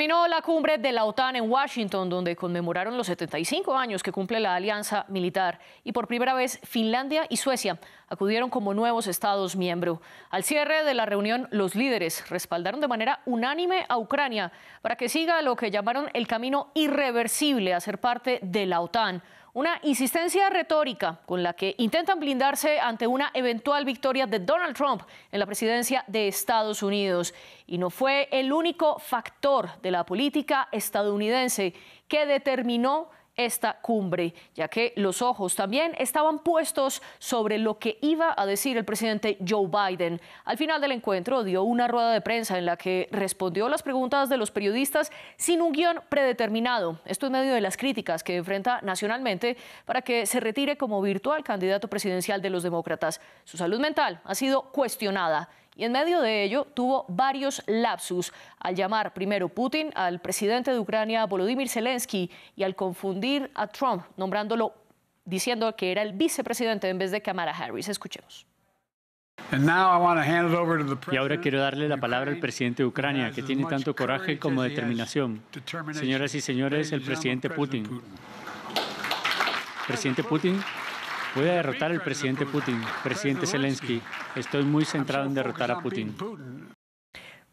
Terminó la cumbre de la OTAN en Washington, donde conmemoraron los 75 años que cumple la alianza militar. Y por primera vez, Finlandia y Suecia acudieron como nuevos Estados miembros. Al cierre de la reunión, los líderes respaldaron de manera unánime a Ucrania para que siga lo que llamaron el camino irreversible a ser parte de la OTAN. Una insistencia retórica con la que intentan blindarse ante una eventual victoria de Donald Trump en la presidencia de Estados Unidos. Y no fue el único factor de la política estadounidense que determinó esta cumbre, ya que los ojos también estaban puestos sobre lo que iba a decir el presidente Joe Biden. Al final del encuentro dio una rueda de prensa en la que respondió las preguntas de los periodistas sin un guión predeterminado. Esto en medio de las críticas que enfrenta nacionalmente para que se retire como virtual candidato presidencial de los demócratas. Su salud mental ha sido cuestionada. Y en medio de ello tuvo varios lapsus al llamar primero Putin al presidente de Ucrania, Volodymyr Zelensky, y al confundir a Trump, nombrándolo, diciendo que era el vicepresidente en vez de Kamala Harris. Escuchemos. Y ahora quiero darle la palabra al presidente de Ucrania, que tiene tanto coraje como determinación. Señoras y señores, el presidente Putin. Presidente Putin. Voy a derrotar al presidente Putin. Presidente Zelensky, estoy muy centrado en derrotar a Putin.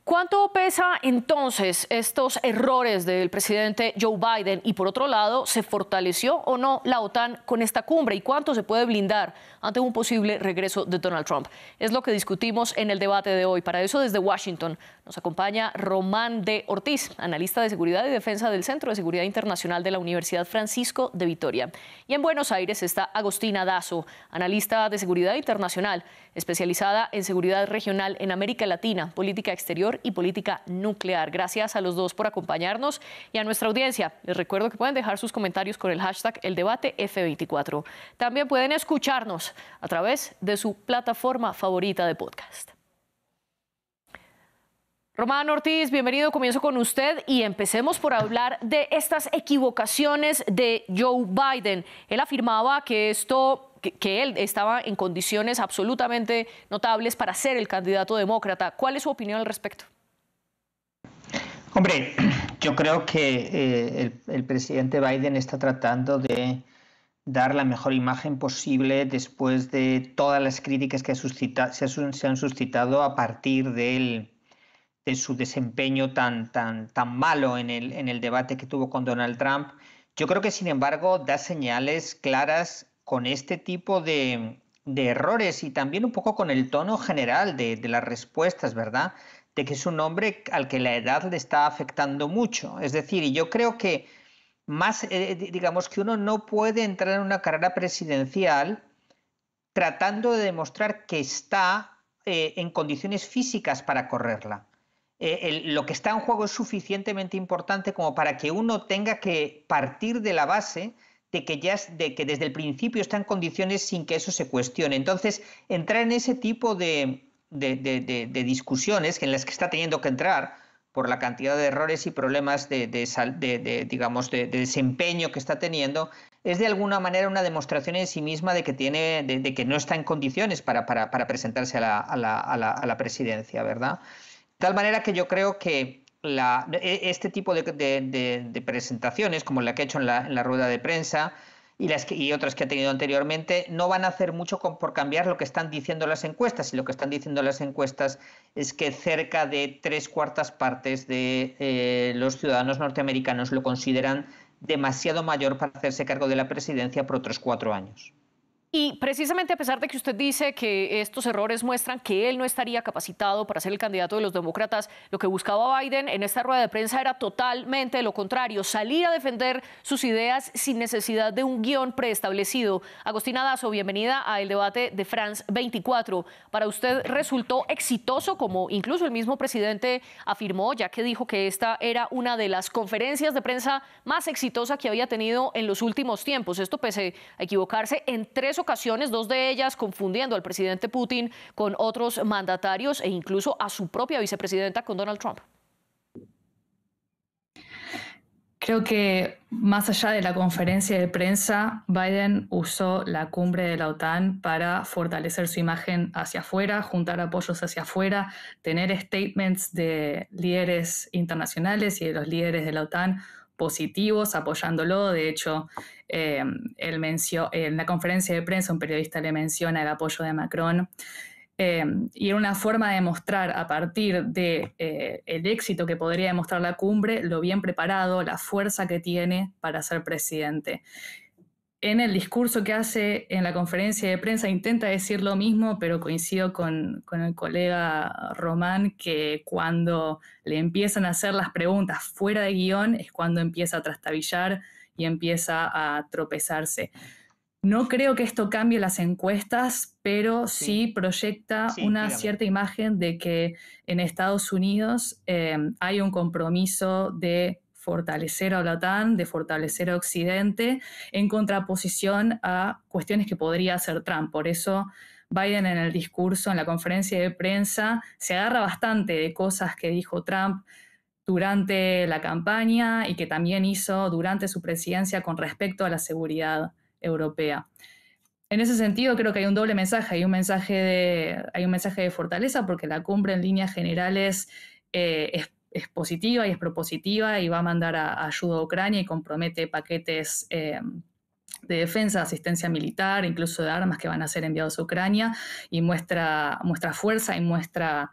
¿Cuánto pesa entonces estos errores del presidente Joe Biden? Y por otro lado, ¿se fortaleció o no la OTAN con esta cumbre? ¿Y cuánto se puede blindar ante un posible regreso de Donald Trump? Es lo que discutimos en el debate de hoy. Para eso, desde Washington, nos acompaña Román de Ortiz, analista de seguridad y defensa del Centro de Seguridad Internacional de la Universidad Francisco de Vitoria. Y en Buenos Aires está Agostina Dazo, analista de seguridad internacional, especializada en seguridad regional en América Latina, política exterior y política nuclear. Gracias a los dos por acompañarnos y a nuestra audiencia. Les recuerdo que pueden dejar sus comentarios con el hashtag #ElDebateF24. También pueden escucharnos a través de su plataforma favorita de podcast. Román Ortiz, bienvenido. Comienzo con usted y empecemos por hablar de estas equivocaciones de Joe Biden. Él afirmaba que él estaba en condiciones absolutamente notables para ser el candidato demócrata. ¿Cuál es su opinión al respecto? Hombre, yo creo que el presidente Biden está tratando de dar la mejor imagen posible después de todas las críticas que se han suscitado a partir de su desempeño tan malo en el debate que tuvo con Donald Trump. Yo creo que, sin embargo, da señales claras con este tipo de errores y también un poco con el tono general de las respuestas, ¿verdad? De que es un hombre al que la edad le está afectando mucho. Es decir, y yo creo que digamos que uno no puede entrar en una carrera presidencial tratando de demostrar que está en condiciones físicas para correrla. Lo que está en juego es suficientemente importante como para que uno tenga que partir de la base de que desde el principio está en condiciones sin que eso se cuestione. Entonces, entrar en ese tipo de discusiones en las que está teniendo que entrar por la cantidad de errores y problemas de desempeño que está teniendo, es de alguna manera una demostración en sí misma de que no está en condiciones para presentarse a la presidencia, ¿verdad? De tal manera que yo creo que este tipo de presentaciones, como la que ha hecho en la rueda de prensa y otras que ha tenido anteriormente, no van a hacer mucho por cambiar lo que están diciendo las encuestas. Y lo que están diciendo las encuestas es que cerca de 3/4 partes de los ciudadanos norteamericanos lo consideran demasiado mayor para hacerse cargo de la presidencia por otros 4 años. Y precisamente a pesar de que usted dice que estos errores muestran que él no estaría capacitado para ser el candidato de los demócratas, lo que buscaba Biden en esta rueda de prensa era totalmente lo contrario, salir a defender sus ideas sin necesidad de un guión preestablecido. Agostina Dazo, bienvenida a El Debate de France 24. ¿Para usted resultó exitoso, como incluso el mismo presidente afirmó, ya que dijo que esta era una de las conferencias de prensa más exitosas que había tenido en los últimos tiempos? Esto pese a equivocarse en 3 ocasiones, 2 de ellas confundiendo al presidente Putin con otros mandatarios e incluso a su propia vicepresidenta con Donald Trump. Creo que más allá de la conferencia de prensa, Biden usó la cumbre de la OTAN para fortalecer su imagen hacia afuera, juntar apoyos hacia afuera, tener statements de líderes internacionales y de los líderes de la OTAN positivos, apoyándolo. De hecho, en la conferencia de prensa un periodista le menciona el apoyo de Macron. Y era una forma de mostrar a partir de el éxito que podría demostrar la cumbre, lo bien preparado, la fuerza que tiene para ser presidente. En el discurso que hace en la conferencia de prensa intenta decir lo mismo, pero coincido con el colega Román que cuando le empiezan a hacer las preguntas fuera de guión es cuando empieza a trastabillar y empieza a tropezarse. No creo que esto cambie las encuestas, pero sí proyecta una cierta imagen de que en Estados Unidos hay un compromiso de fortalecer a la OTAN, de fortalecer a Occidente, en contraposición a cuestiones que podría hacer Trump. Por eso Biden en el discurso, en la conferencia de prensa, se agarra bastante de cosas que dijo Trump durante la campaña y que también hizo durante su presidencia con respecto a la seguridad europea. En ese sentido creo que hay un doble mensaje, hay un mensaje de fortaleza porque la cumbre en líneas generales es positiva y es propositiva y va a mandar ayuda a Ucrania y compromete paquetes de defensa, asistencia militar, incluso de armas que van a ser enviados a Ucrania y muestra fuerza y muestra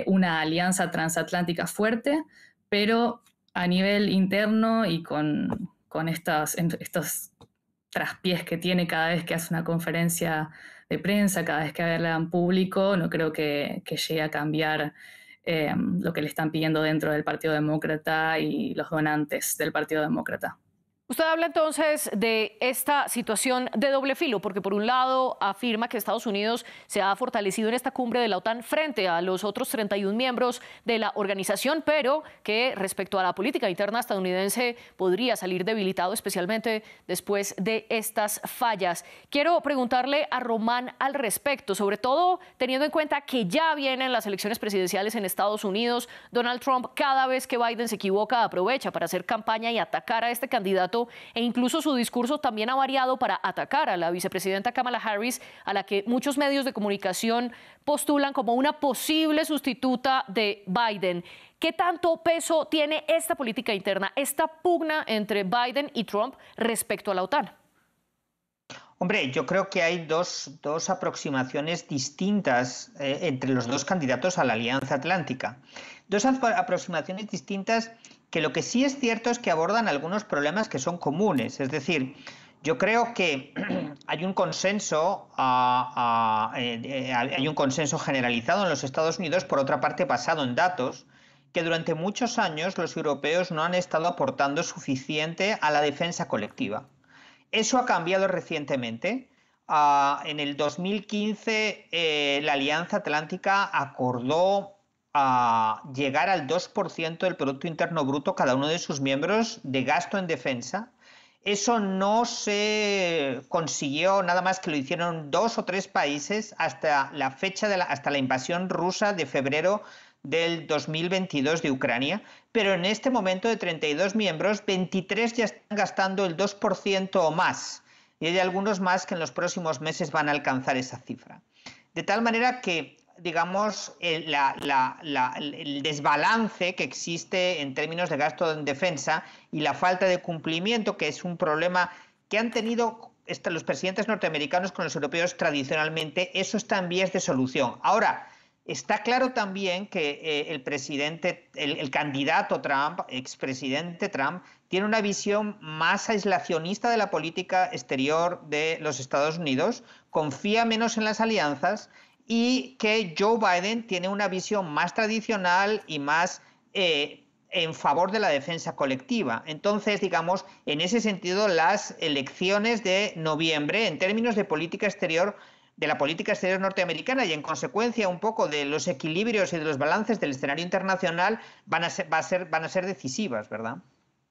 una alianza transatlántica fuerte, pero a nivel interno y con estos traspiés que tiene cada vez que hace una conferencia de prensa, cada vez que habla en público, no creo que llegue a cambiar lo que le están pidiendo dentro del Partido Demócrata y los donantes del Partido Demócrata. Usted habla entonces de esta situación de doble filo, porque por un lado afirma que Estados Unidos se ha fortalecido en esta cumbre de la OTAN frente a los otros 31 miembros de la organización, pero que respecto a la política interna estadounidense podría salir debilitado, especialmente después de estas fallas. Quiero preguntarle a Román al respecto, sobre todo teniendo en cuenta que ya vienen las elecciones presidenciales en Estados Unidos. Donald Trump, cada vez que Biden se equivoca, aprovecha para hacer campaña y atacar a este candidato, e incluso su discurso también ha variado para atacar a la vicepresidenta Kamala Harris, a la que muchos medios de comunicación postulan como una posible sustituta de Biden. ¿Qué tanto peso tiene esta política interna, esta pugna entre Biden y Trump respecto a la OTAN? Hombre, yo creo que hay dos aproximaciones distintas entre los dos candidatos a la Alianza Atlántica. Dos aproximaciones distintas que lo que sí es cierto es que abordan algunos problemas que son comunes. Es decir, yo creo que hay un consenso generalizado en los Estados Unidos, por otra parte basado en datos, que durante muchos años los europeos no han estado aportando suficiente a la defensa colectiva. Eso ha cambiado recientemente. En el 2015 la Alianza Atlántica acordó llegar al 2% del Producto Interno Bruto cada uno de sus miembros de gasto en defensa. Eso no se consiguió nada más que lo hicieron 2 o 3 países hasta la fecha hasta la invasión rusa de febrero del 2022 de Ucrania, pero en este momento de 32 miembros, 23 ya están gastando el 2% o más, y hay algunos más que en los próximos meses van a alcanzar esa cifra. De tal manera que, digamos, el desbalance que existe en términos de gasto en defensa y la falta de cumplimiento, que es un problema que han tenido los presidentes norteamericanos con los europeos tradicionalmente, eso está en vías de solución. Ahora, está claro también que el candidato Trump, expresidente Trump, tiene una visión más aislacionista de la política exterior de los Estados Unidos, confía menos en las alianzas, y que Joe Biden tiene una visión más tradicional y más en favor de la defensa colectiva. Entonces, digamos, en ese sentido, las elecciones de noviembre, en términos de política exterior, de la política exterior norteamericana y en consecuencia un poco de los equilibrios y de los balances del escenario internacional van a ser decisivas, ¿verdad?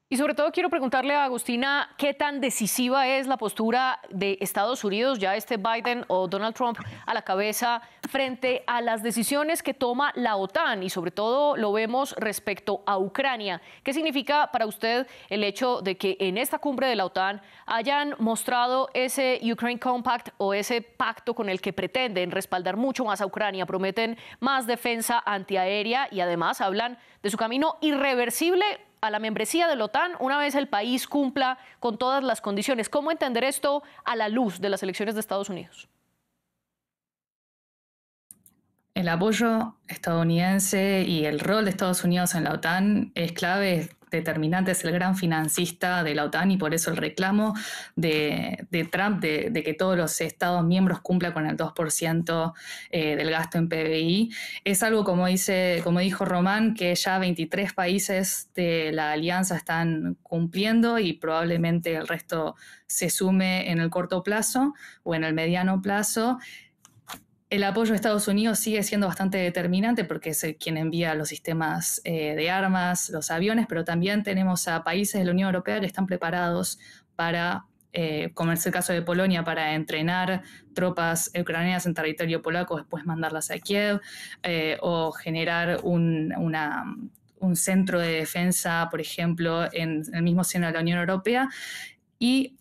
Y sobre todo quiero preguntarle a Agustina qué tan decisiva es la postura de Estados Unidos, ya Biden o Donald Trump a la cabeza, frente a las decisiones que toma la OTAN y sobre todo lo vemos respecto a Ucrania. ¿Qué significa para usted el hecho de que en esta cumbre de la OTAN hayan mostrado ese Ukraine Compact o ese pacto con el que pretenden respaldar mucho más a Ucrania, prometen más defensa antiaérea y además hablan de su camino irreversible a la membresía de la OTAN una vez el país cumpla con todas las condiciones? ¿Cómo entender esto a la luz de las elecciones de Estados Unidos? El apoyo estadounidense y el rol de Estados Unidos en la OTAN es clave, es determinante, es el gran financista de la OTAN y por eso el reclamo de Trump de que todos los Estados miembros cumplan con el 2% del gasto en PBI. Es algo, como dijo Román, que ya 23 países de la alianza están cumpliendo y probablemente el resto se sume en el corto plazo o en el mediano plazo. El apoyo de Estados Unidos sigue siendo bastante determinante porque es quien envía los sistemas de armas, los aviones, pero también tenemos a países de la Unión Europea que están preparados para, como es el caso de Polonia, para entrenar tropas ucranianas en territorio polaco, después mandarlas a Kiev, o generar un centro de defensa, por ejemplo, en el mismo seno de la Unión Europea. Y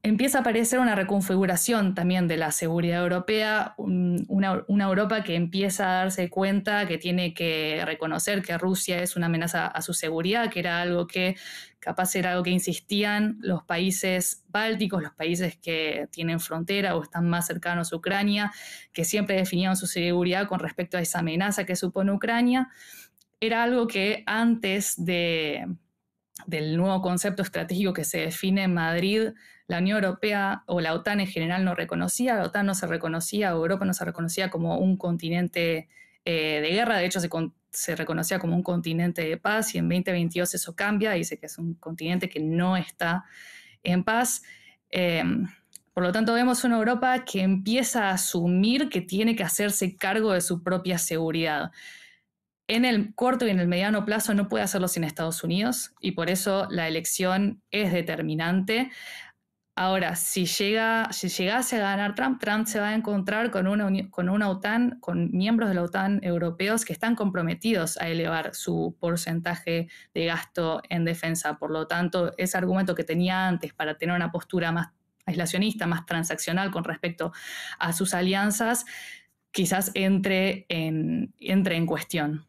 empieza a aparecer una reconfiguración también de la seguridad europea, una Europa que empieza a darse cuenta que tiene que reconocer que Rusia es una amenaza a su seguridad, que era algo que capaz era algo que insistían los países bálticos, los países que tienen frontera o están más cercanos a Ucrania, que siempre definían su seguridad con respecto a esa amenaza que supone Ucrania. Era algo que antes del nuevo concepto estratégico que se define en Madrid, la Unión Europea o la OTAN en general no reconocía. La OTAN no se reconocía, Europa no se reconocía como un continente de guerra, de hecho se reconocía como un continente de paz y en 2022 eso cambia, dice que es un continente que no está en paz. Por lo tanto, vemos una Europa que empieza a asumir que tiene que hacerse cargo de su propia seguridad. En el corto y en el mediano plazo no puede hacerlo sin Estados Unidos y por eso la elección es determinante. Ahora, si llegase a ganar Trump se va a encontrar con una OTAN, con miembros de la OTAN europeos que están comprometidos a elevar su porcentaje de gasto en defensa. Por lo tanto, ese argumento que tenía antes para tener una postura más aislacionista, más transaccional con respecto a sus alianzas, quizás entre en cuestión.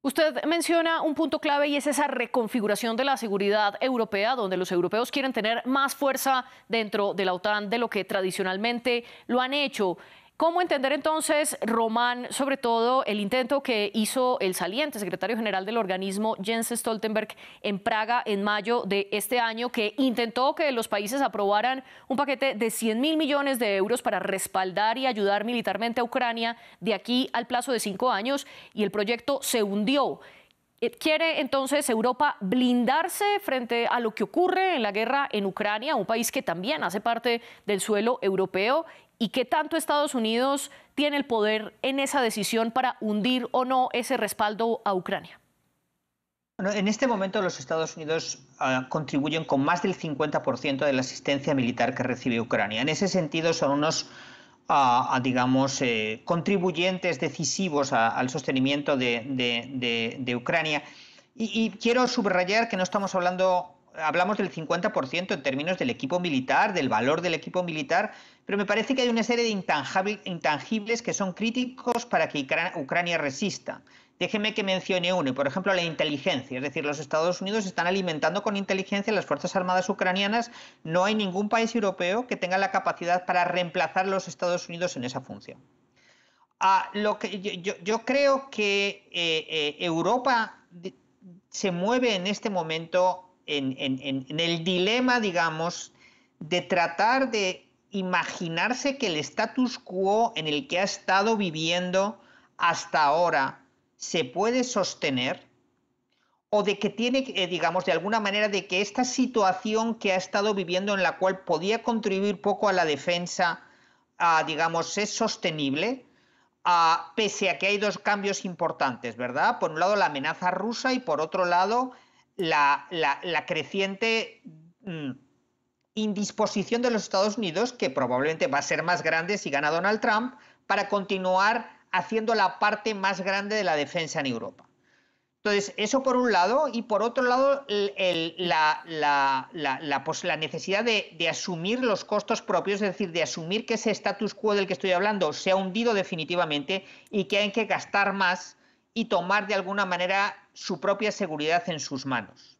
Usted menciona un punto clave y es esa reconfiguración de la seguridad europea, donde los europeos quieren tener más fuerza dentro de la OTAN de lo que tradicionalmente lo han hecho. ¿Cómo entender entonces, Román, sobre todo el intento que hizo el saliente secretario general del organismo, Jens Stoltenberg, en Praga en mayo de este año, que intentó que los países aprobaran un paquete de 100.000 millones de euros para respaldar y ayudar militarmente a Ucrania de aquí al plazo de 5 años, y el proyecto se hundió? ¿Quiere entonces Europa blindarse frente a lo que ocurre en la guerra en Ucrania, un país que también hace parte del suelo europeo? ¿Y qué tanto Estados Unidos tiene el poder en esa decisión para hundir o no ese respaldo a Ucrania? Bueno, en este momento los Estados Unidos contribuyen con más del 50% de la asistencia militar que recibe Ucrania. En ese sentido son unos, digamos, contribuyentes decisivos al sostenimiento de Ucrania. Y quiero subrayar que no estamos hablamos del 50% en términos del equipo militar, del valor del equipo militar, pero me parece que hay una serie de intangibles que son críticos para que Ucrania resista. Déjeme que mencione uno, por ejemplo, la inteligencia. Es decir, los Estados Unidos están alimentando con inteligencia las Fuerzas Armadas ucranianas. No hay ningún país europeo que tenga la capacidad para reemplazar a los Estados Unidos en esa función. Yo creo que Europa se mueve en este momento en el dilema, digamos, de tratar de imaginarse que el status quo en el que ha estado viviendo hasta ahora se puede sostener, o de que tiene, digamos, de alguna manera, de que esta situación que ha estado viviendo, en la cual podía contribuir poco a la defensa, digamos, es sostenible, pese a que hay dos cambios importantes, ¿verdad? Por un lado, la amenaza rusa y por otro lado, la creciente indisposición de los Estados Unidos, que probablemente va a ser más grande si gana Donald Trump, para continuar haciendo la parte más grande de la defensa en Europa. Entonces, eso por un lado, y por otro lado, la necesidad de asumir los costos propios, es decir, de asumir que ese status quo del que estoy hablando se ha hundido definitivamente y que hay que gastar más y tomar de alguna manera su propia seguridad en sus manos.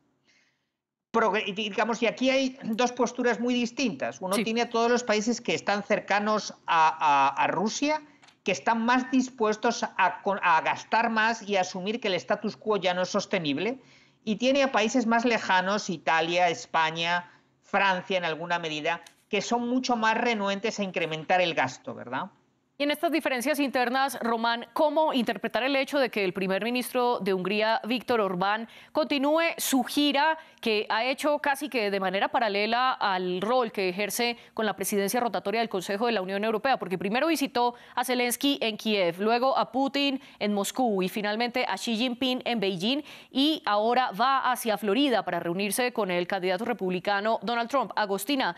Digamos, y aquí hay dos posturas muy distintas. Uno tiene a todos los países que están cercanos a Rusia, que están más dispuestos a gastar más y a asumir que el status quo ya no es sostenible, y tiene a países más lejanos, Italia, España, Francia en alguna medida, que son mucho más renuentes a incrementar el gasto, ¿verdad? Y en estas diferencias internas, Román, ¿cómo interpretar el hecho de que el primer ministro de Hungría, Viktor Orbán, continúe su gira que ha hecho casi que de manera paralela al rol que ejerce con la presidencia rotatoria del Consejo de la Unión Europea? Porque primero visitó a Zelensky en Kiev, luego a Putin en Moscú y finalmente a Xi Jinping en Beijing, y ahora va hacia Florida para reunirse con el candidato republicano Donald Trump. Agostina,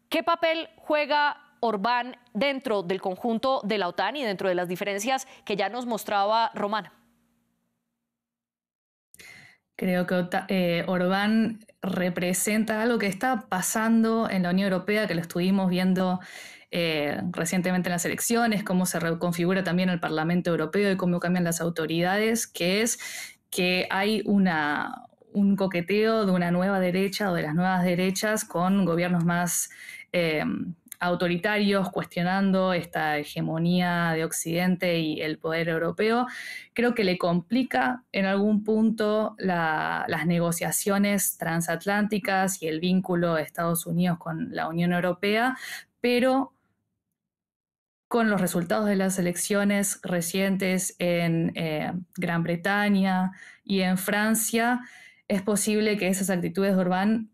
¿qué papel juega Orbán dentro del conjunto de la OTAN y dentro de las diferencias que ya nos mostraba Román? Creo que Orbán representa algo que está pasando en la Unión Europea, que lo estuvimos viendo recientemente en las elecciones, cómo se reconfigura también el Parlamento Europeo y cómo cambian las autoridades, que es que hay un coqueteo de una nueva derecha o de las nuevas derechas con gobiernos más autoritarios, cuestionando esta hegemonía de Occidente y el poder europeo. Creo que le complica en algún punto las negociaciones transatlánticas y el vínculo de Estados Unidos con la Unión Europea, pero con los resultados de las elecciones recientes en Gran Bretaña y en Francia, es posible que esas actitudes de Orbán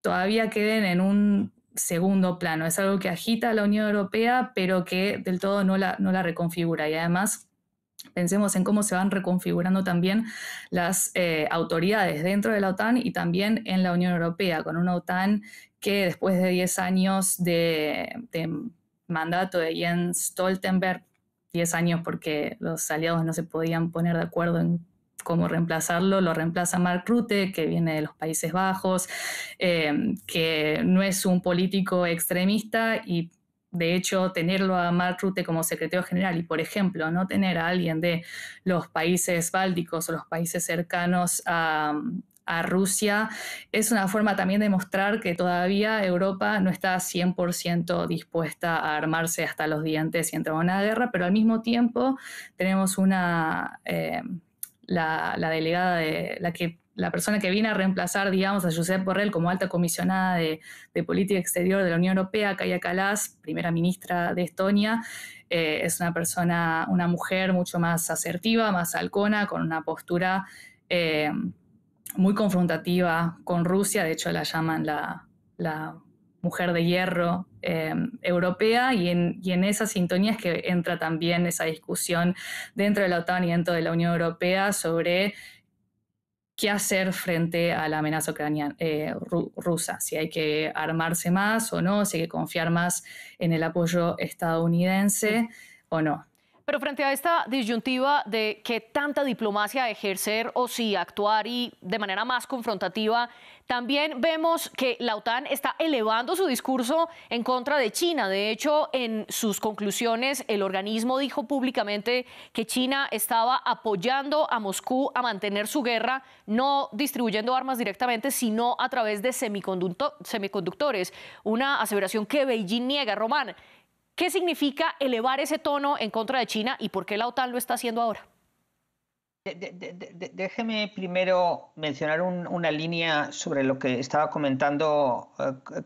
todavía queden en un segundo plano. Es algo que agita a la Unión Europea, pero que del todo no la reconfigura. Y además, pensemos en cómo se van reconfigurando también las autoridades dentro de la OTAN y también en la Unión Europea, con una OTAN que después de 10 años de mandato de Jens Stoltenberg, 10 años porque los aliados no se podían poner de acuerdo en cómo reemplazarlo, lo reemplaza Mark Rutte, que viene de los Países Bajos, que no es un político extremista, y de hecho tenerlo a Mark Rutte como secretario general y, por ejemplo, no tener a alguien de los países bálticos o los países cercanos a Rusia, es una forma también de mostrar que todavía Europa no está 100% dispuesta a armarse hasta los dientes y entrar a una guerra, pero al mismo tiempo tenemos la delegada la persona que viene a reemplazar, digamos, a Josep Borrell como alta comisionada de política exterior de la Unión Europea, Kaja Kallas, primera ministra de Estonia. Es una mujer mucho más asertiva, más halcona, con una postura muy confrontativa con Rusia. De hecho, la llaman la mujer de hierro europea, y en esa sintonía es que entra también esa discusión dentro de la OTAN y dentro de la Unión Europea sobre qué hacer frente a la amenaza ucraniana rusa, si hay que armarse más o no, si hay que confiar más en el apoyo estadounidense o no. Pero frente a esta disyuntiva de qué tanta diplomacia ejercer o si actuar y de manera más confrontativa, también vemos que la OTAN está elevando su discurso en contra de China. De hecho, en sus conclusiones, el organismo dijo públicamente que China estaba apoyando a Moscú a mantener su guerra, no distribuyendo armas directamente, sino a través de semiconductores. Una aseveración que Beijing niega. Román, ¿qué significa elevar ese tono en contra de China y por qué la OTAN lo está haciendo ahora? Déjeme primero mencionar una línea sobre lo que estaba comentando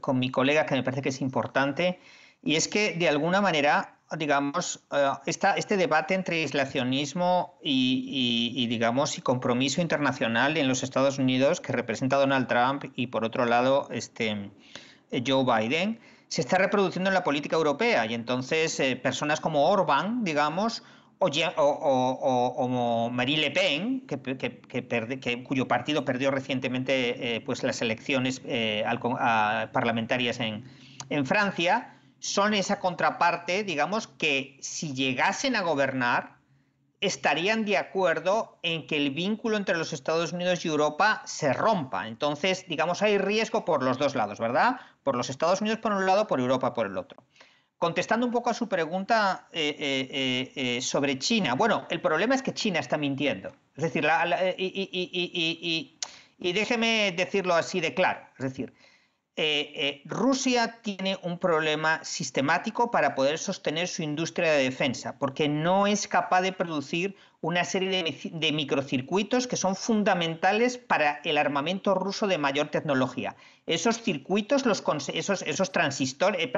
con mi colega, que me parece que es importante, y es que de alguna manera, digamos, este debate entre aislacionismo y compromiso internacional en los Estados Unidos, que representa Donald Trump, y por otro lado Joe Biden, se está reproduciendo en la política europea, y entonces personas como Orbán, digamos, o Marine Le Pen, cuyo partido perdió recientemente pues las elecciones parlamentarias en Francia, son esa contraparte, digamos, que si llegasen a gobernar, estarían de acuerdo en que el vínculo entre los Estados Unidos y Europa se rompa. Entonces, digamos, hay riesgo por los dos lados, ¿verdad? Por los Estados Unidos por un lado, por Europa por el otro. Contestando un poco a su pregunta sobre China, bueno, el problema es que China está mintiendo. Es decir, y déjeme decirlo así de claro, es decir, Rusia tiene un problema sistemático para poder sostener su industria de defensa, porque no es capaz de producir una serie de microcircuitos que son fundamentales para el armamento ruso de mayor tecnología. Esos circuitos, esos transistores,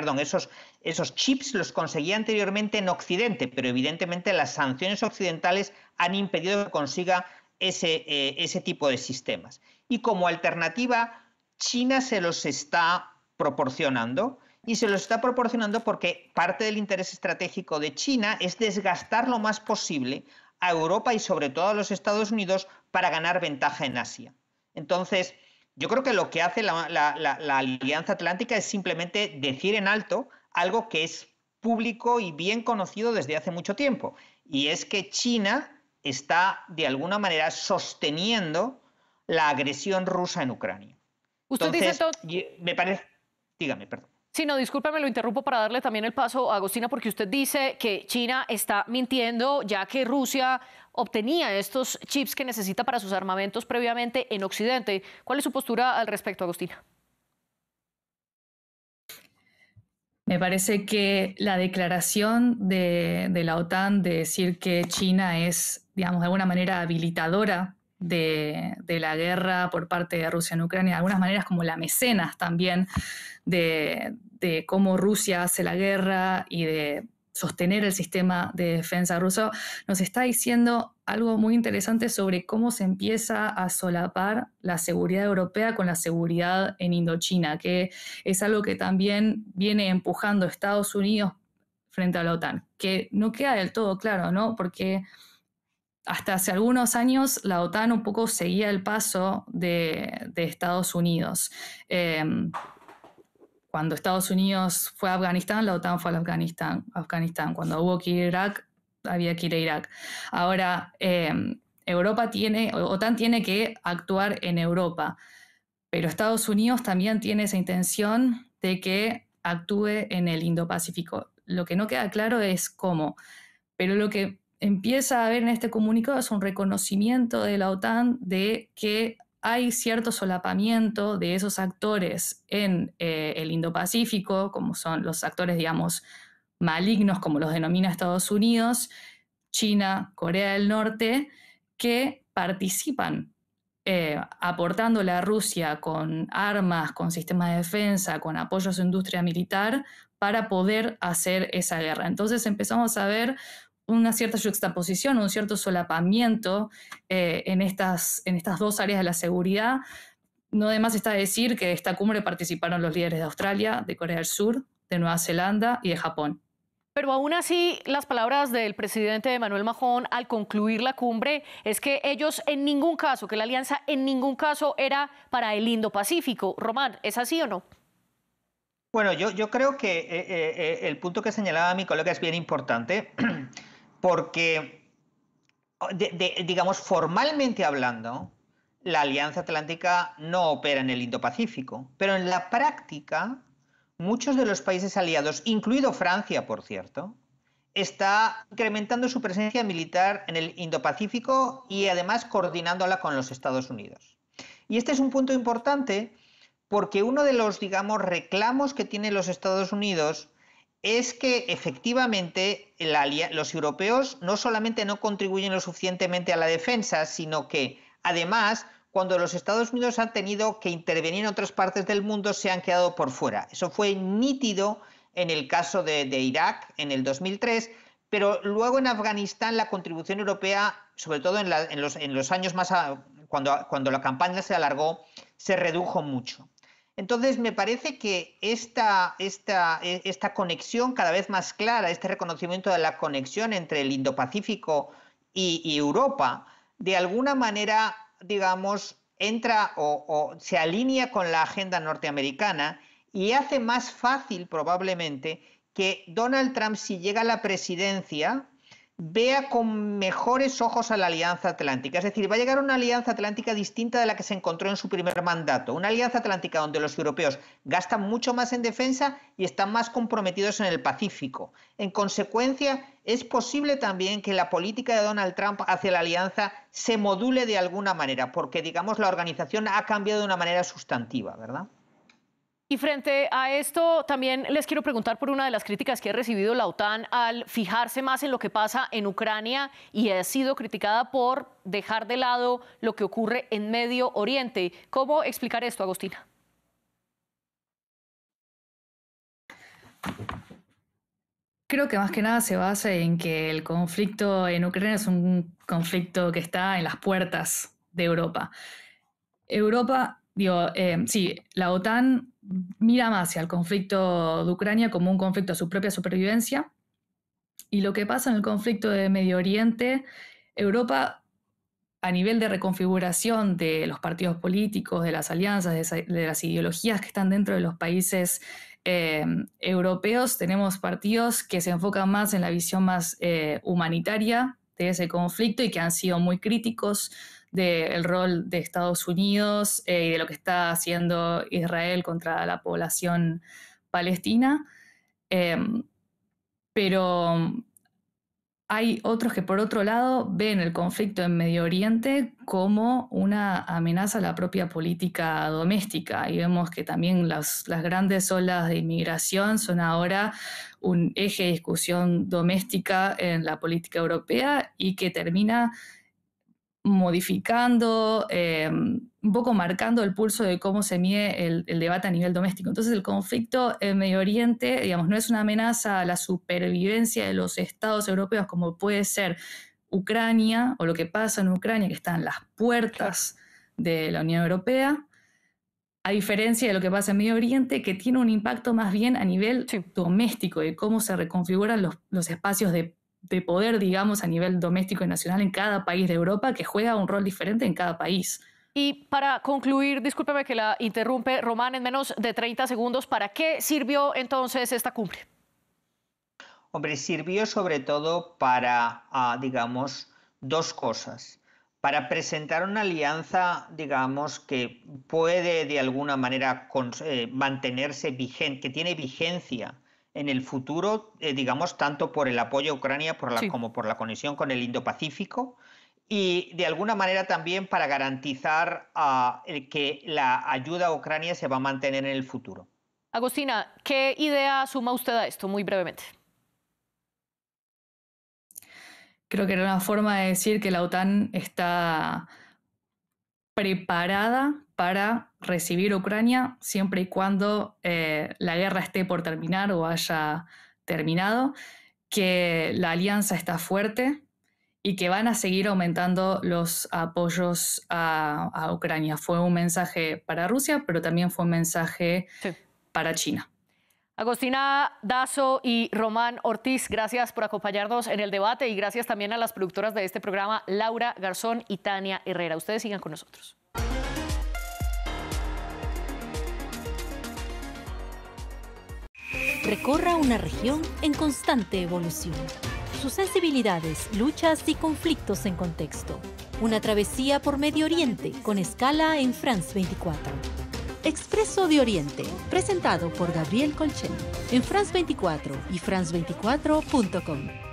esos chips los conseguía anteriormente en Occidente, pero evidentemente las sanciones occidentales han impedido que consiga ese tipo de sistemas. Y como alternativa, China se los está proporcionando, y se los está proporcionando porque parte del interés estratégico de China es desgastar lo más posible a Europa y sobre todo a los Estados Unidos para ganar ventaja en Asia. Entonces, yo creo que lo que hace la Alianza Atlántica es simplemente decir en alto algo que es público y bien conocido desde hace mucho tiempo, y es que China está de alguna manera sosteniendo la agresión rusa en Ucrania. Usted Entonces, dice me parece... Dígame, perdón. Sí, no, discúlpeme, lo interrumpo para darle también el paso a Agostina, porque usted dice que China está mintiendo, ya que Rusia obtenía estos chips que necesita para sus armamentos previamente en Occidente. ¿Cuál es su postura al respecto, Agostina? Me parece que la declaración de la OTAN de decir que China es, digamos, de alguna manera habilitadora de la guerra por parte de Rusia en Ucrania, de algunas maneras como la mecenas también de cómo Rusia hace la guerra y de sostener el sistema de defensa ruso, nos está diciendo algo muy interesante sobre cómo se empieza a solapar la seguridad europea con la seguridad en Indochina, que es algo que también viene empujando Estados Unidos frente a la OTAN, que no queda del todo claro, ¿no? Porque hasta hace algunos años la OTAN un poco seguía el paso de Estados Unidos. Cuando Estados Unidos fue a Afganistán, la OTAN fue a Afganistán. Cuando hubo que ir a Irak, había que ir a Irak. Ahora, OTAN tiene que actuar en Europa, pero Estados Unidos también tiene esa intención de que actúe en el Indo-Pacífico. Lo que no queda claro es cómo, pero lo que empieza a haber en este comunicado es un reconocimiento de la OTAN de que hay cierto solapamiento de esos actores en el Indo-Pacífico, como son los actores, digamos, malignos, como los denomina Estados Unidos, China, Corea del Norte, que participan aportándole a Rusia con armas, con sistemas de defensa, con apoyo a su industria militar, para poder hacer esa guerra. Entonces empezamos a ver una cierta juxtaposición, un cierto solapamiento en estas dos áreas de la seguridad. No de más está decir que de esta cumbre participaron los líderes de Australia, de Corea del Sur, de Nueva Zelanda y de Japón. Pero aún así, las palabras del presidente Emmanuel Macron al concluir la cumbre es que ellos en ningún caso, que la alianza en ningún caso era para el Indo-Pacífico. Román, ¿es así o no? Bueno, yo creo que el punto que señalaba mi colega es bien importante, porque, digamos, formalmente hablando, la Alianza Atlántica no opera en el Indo-Pacífico, pero en la práctica, muchos de los países aliados, incluido Francia, por cierto, está incrementando su presencia militar en el Indo-Pacífico y además coordinándola con los Estados Unidos. Y este es un punto importante porque uno de los, digamos, reclamos que tienen los Estados Unidos es que efectivamente los europeos no solamente no contribuyen lo suficientemente a la defensa, sino que además cuando los Estados Unidos han tenido que intervenir en otras partes del mundo se han quedado por fuera. Eso fue nítido en el caso de Irak en el 2003, pero luego en Afganistán la contribución europea, sobre todo en los años más cuando la campaña se alargó, se redujo mucho. Entonces, me parece que esta conexión cada vez más clara, este reconocimiento de la conexión entre el Indo-Pacífico y Europa, de alguna manera, digamos, entra o se alinea con la agenda norteamericana y hace más fácil, probablemente, que Donald Trump, si llega a la presidencia, vea con mejores ojos a la Alianza Atlántica. Es decir, va a llegar una Alianza Atlántica distinta de la que se encontró en su primer mandato. Una Alianza Atlántica donde los europeos gastan mucho más en defensa y están más comprometidos en el Pacífico. En consecuencia, es posible también que la política de Donald Trump hacia la Alianza se module de alguna manera, porque, digamos, la organización ha cambiado de una manera sustantiva, ¿verdad? Y frente a esto, también les quiero preguntar por una de las críticas que ha recibido la OTAN al fijarse más en lo que pasa en Ucrania y ha sido criticada por dejar de lado lo que ocurre en Medio Oriente. ¿Cómo explicar esto, Agostina? Creo que más que nada se basa en que el conflicto en Ucrania es un conflicto que está en las puertas de Europa. La OTAN mira más hacia el conflicto de Ucrania como un conflicto a su propia supervivencia, y lo que pasa en el conflicto de Medio Oriente, Europa, a nivel de reconfiguración de los partidos políticos, de las alianzas, de las ideologías que están dentro de los países europeos, tenemos partidos que se enfocan más en la visión más humanitaria de ese conflicto y que han sido muy críticos del rol de Estados Unidos y de lo que está haciendo Israel contra la población palestina. Pero hay otros que, por otro lado, ven el conflicto en Medio Oriente como una amenaza a la propia política doméstica. Y vemos que también las grandes olas de inmigración son ahora un eje de discusión doméstica en la política europea y que termina modificando, un poco marcando el pulso de cómo se mide el debate a nivel doméstico. Entonces el conflicto en Medio Oriente, digamos, no es una amenaza a la supervivencia de los estados europeos como puede ser Ucrania o lo que pasa en Ucrania, que está en las puertas de la Unión Europea, a diferencia de lo que pasa en Medio Oriente, que tiene un impacto más bien a nivel doméstico, de cómo se reconfiguran los espacios de poder, digamos, a nivel doméstico y nacional en cada país de Europa, que juega un rol diferente en cada país. Y para concluir, discúlpeme que la interrumpe, Román, en menos de 30 segundos, ¿para qué sirvió entonces esta cumbre? Hombre, sirvió sobre todo para, digamos, dos cosas. Para presentar una alianza, digamos, que puede de alguna manera mantenerse vigente, que tiene vigencia en el futuro, digamos, tanto por el apoyo a Ucrania como por la conexión con el Indo-Pacífico, y de alguna manera también para garantizar que la ayuda a Ucrania se va a mantener en el futuro. Agostina, ¿qué idea suma usted a esto, muy brevemente? Creo que era una forma de decir que la OTAN está preparada para recibir a Ucrania siempre y cuando la guerra esté por terminar o haya terminado, que la alianza está fuerte y que van a seguir aumentando los apoyos a Ucrania. Fue un mensaje para Rusia, pero también fue un mensaje para China. Agostina Dazo y Román Ortiz, gracias por acompañarnos en el debate y gracias también a las productoras de este programa, Laura Garzón y Tania Herrera. Ustedes sigan con nosotros. Recorra una región en constante evolución. Sus sensibilidades, luchas y conflictos en contexto. Una travesía por Medio Oriente con escala en France 24. Expreso de Oriente, presentado por Gabriel Colchen, en France 24 y france24.com.